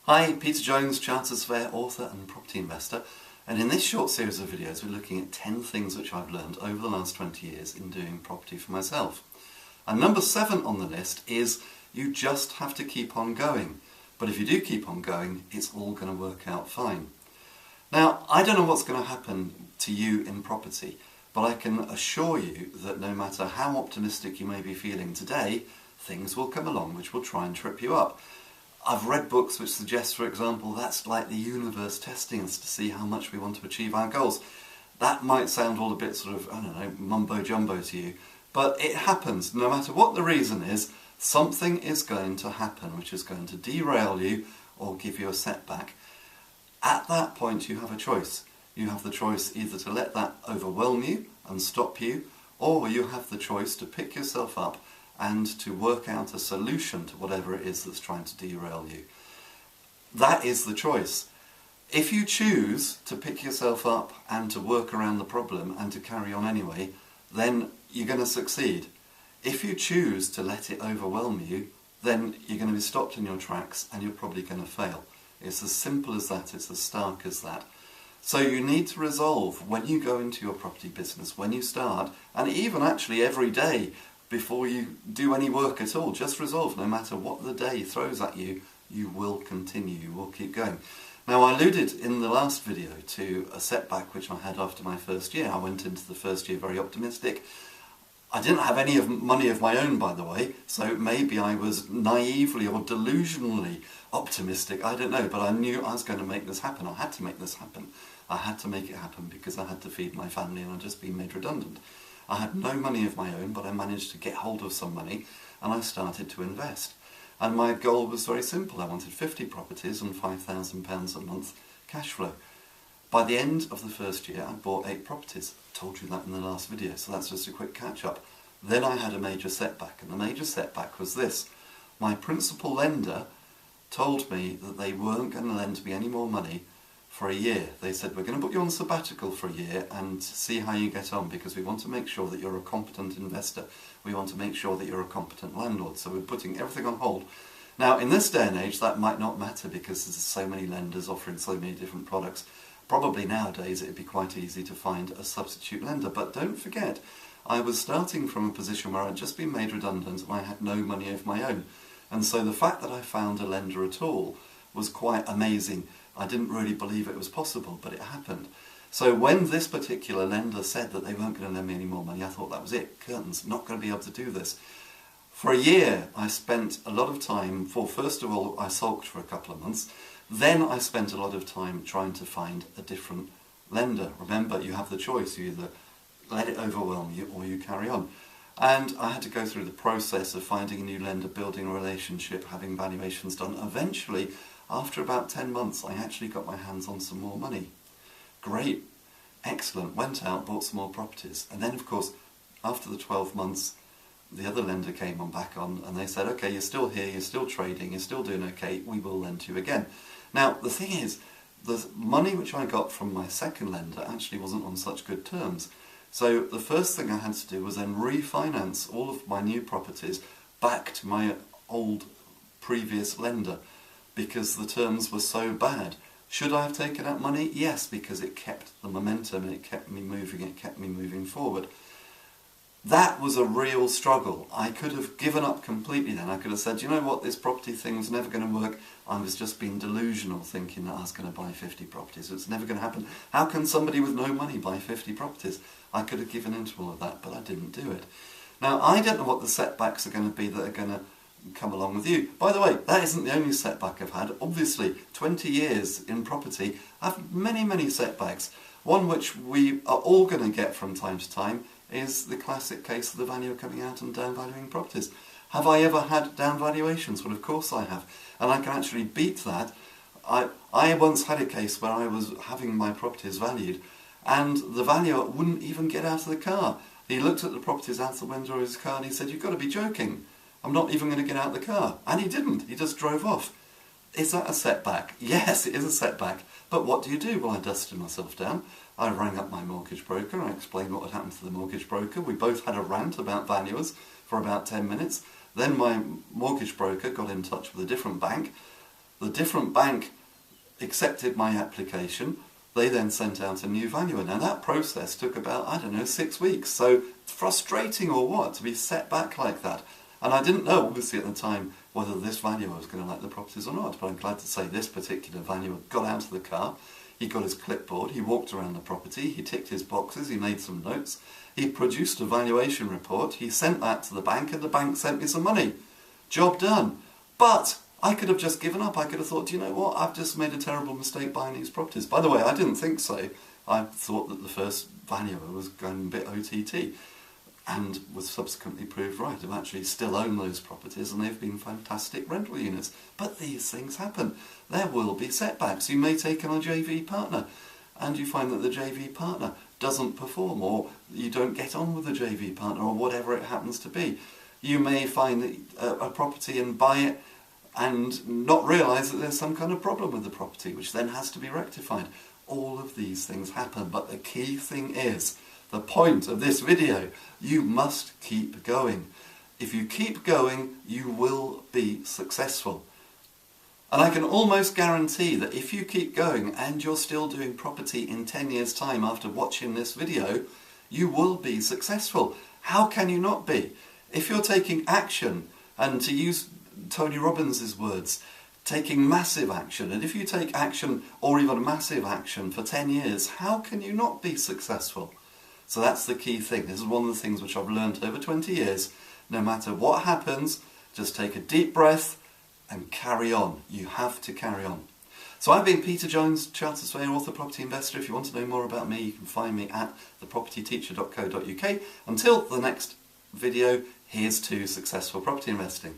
Hi, Peter Jones, Chartered Surveyor, author and property investor, and in this short series of videos we're looking at 10 things which I've learned over the last 20 years in doing property for myself. And number 7 on the list is you just have to keep on going. But if you do keep on going, it's all going to work out fine. Now, I don't know what's going to happen to you in property, but I can assure you that no matter how optimistic you may be feeling today, things will come along which will try and trip you up. I've read books which suggest, for example, that's like the universe testing us to see how much we want to achieve our goals. That might sound all a bit sort of, I don't know, mumbo-jumbo to you, but it happens. No matter what the reason is, something is going to happen which is going to derail you or give you a setback. At that point you have a choice. You have the choice either to let that overwhelm you and stop you, or you have the choice to pick yourself up and to work out a solution to whatever it is that's trying to derail you. That is the choice. If you choose to pick yourself up and to work around the problem and to carry on anyway, then you're going to succeed. If you choose to let it overwhelm you, then you're going to be stopped in your tracks and you're probably going to fail. It's as simple as that, it's as stark as that. So you need to resolve when you go into your property business, when you start, and even actually every day, before you do any work at all, just resolve, no matter what the day throws at you, you will continue, you will keep going. Now, I alluded in the last video to a setback which I had after my first year. I went into the first year very optimistic. I didn't have any money of my own, by the way, so maybe I was naively or delusionally optimistic, I don't know, but I knew I was going to make this happen. I had to make this happen. I had to make it happen because I had to feed my family and I'd just been made redundant. I had no money of my own, but I managed to get hold of some money and I started to invest. And my goal was very simple. I wanted 50 properties and £5,000 a month cash flow. By the end of the first year, I bought 8 properties. I told you that in the last video, so that's just a quick catch-up. Then I had a major setback, and the major setback was this. My principal lender told me that they weren't going to lend me any more money for a year. They said, we're going to put you on sabbatical for a year and see how you get on, because we want to make sure that you're a competent investor. We want to make sure that you're a competent landlord. So we're putting everything on hold. Now, in this day and age, that might not matter because there's so many lenders offering so many different products. Probably nowadays it'd be quite easy to find a substitute lender. But don't forget, I was starting from a position where I'd just been made redundant and I had no money of my own. And so the fact that I found a lender at all was quite amazing. I didn't really believe it was possible, but it happened. So when this particular lender said that they weren't going to lend me any more money, I thought that was it. Curtains, not going to be able to do this. For a year, I spent a lot of time, first of all, I sulked for a couple of months. Then I spent a lot of time trying to find a different lender. Remember, you have the choice. You either let it overwhelm you or you carry on. And I had to go through the process of finding a new lender, building a relationship, having valuations done. Eventually, after about 10 months, I actually got my hands on some more money. Great, excellent, went out, bought some more properties. And then, of course, after the 12 months, the other lender came back on and they said, okay, you're still here, you're still trading, you're still doing okay, we will lend to you again. Now, the thing is, the money which I got from my second lender actually wasn't on such good terms. So the first thing I had to do was then refinance all of my new properties back to my old previous lender, because the terms were so bad. Should I have taken out money? Yes, because it kept the momentum and it kept me moving forward. That was a real struggle. I could have given up completely then. I could have said, you know what, this property thing was never going to work. I was just being delusional thinking that I was going to buy 50 properties. It's never going to happen. How can somebody with no money buy 50 properties? I could have given in to all of that, but I didn't do it. Now, I don't know what the setbacks are going to be that are going to come along with you. By the way, that isn't the only setback I've had. Obviously, 20 years in property, I've had many setbacks. One which we are all going to get from time to time is the classic case of the valuer coming out and downvaluing properties. Have I ever had down valuations? Well, of course I have. And I can actually beat that. I once had a case where I was having my properties valued and the valuer wouldn't even get out of the car. He looked at the properties out the window of his car and he said, you've got to be joking. I'm not even going to get out of the car. And he didn't. He just drove off. Is that a setback? Yes, it is a setback. But what do? Well, I dusted myself down. I rang up my mortgage broker. I explained what had happened to the mortgage broker. We both had a rant about valuers for about 10 minutes. Then my mortgage broker got in touch with a different bank. The different bank accepted my application. They then sent out a new valuer. Now that process took about, I don't know, 6 weeks. So frustrating or what, to be set back like that. And I didn't know, obviously, at the time, whether this valuer was going to like the properties or not. But I'm glad to say this particular valuer got out of the car. He got his clipboard, he walked around the property, he ticked his boxes, he made some notes. He produced a valuation report, he sent that to the bank, and the bank sent me some money. Job done. But I could have just given up. I could have thought, do you know what, I've just made a terrible mistake buying these properties. By the way, I didn't think so. I thought that the first valuer was going a bit OTT, and was subsequently proved right. I've actually still owned those properties, and they've been fantastic rental units. But these things happen. There will be setbacks. You may take on a JV partner, and you find that the JV partner doesn't perform, or you don't get on with the JV partner, or whatever it happens to be. You may find a property and buy it and not realise that there's some kind of problem with the property, which then has to be rectified. All of these things happen, but the key thing is, the point of this video, you must keep going. If you keep going, you will be successful. And I can almost guarantee that if you keep going and you're still doing property in 10 years' time after watching this video, you will be successful. How can you not be? If you're taking action, and to use Tony Robbins' words, taking massive action, and if you take action or even massive action for 10 years, how can you not be successful? So that's the key thing. This is one of the things which I've learned over 20 years. No matter what happens, just take a deep breath and carry on. You have to carry on. So I've been Peter Jones, Chartered Surveyor, author, property investor. If you want to know more about me, you can find me at thepropertyteacher.co.uk. Until the next video, here's to successful property investing.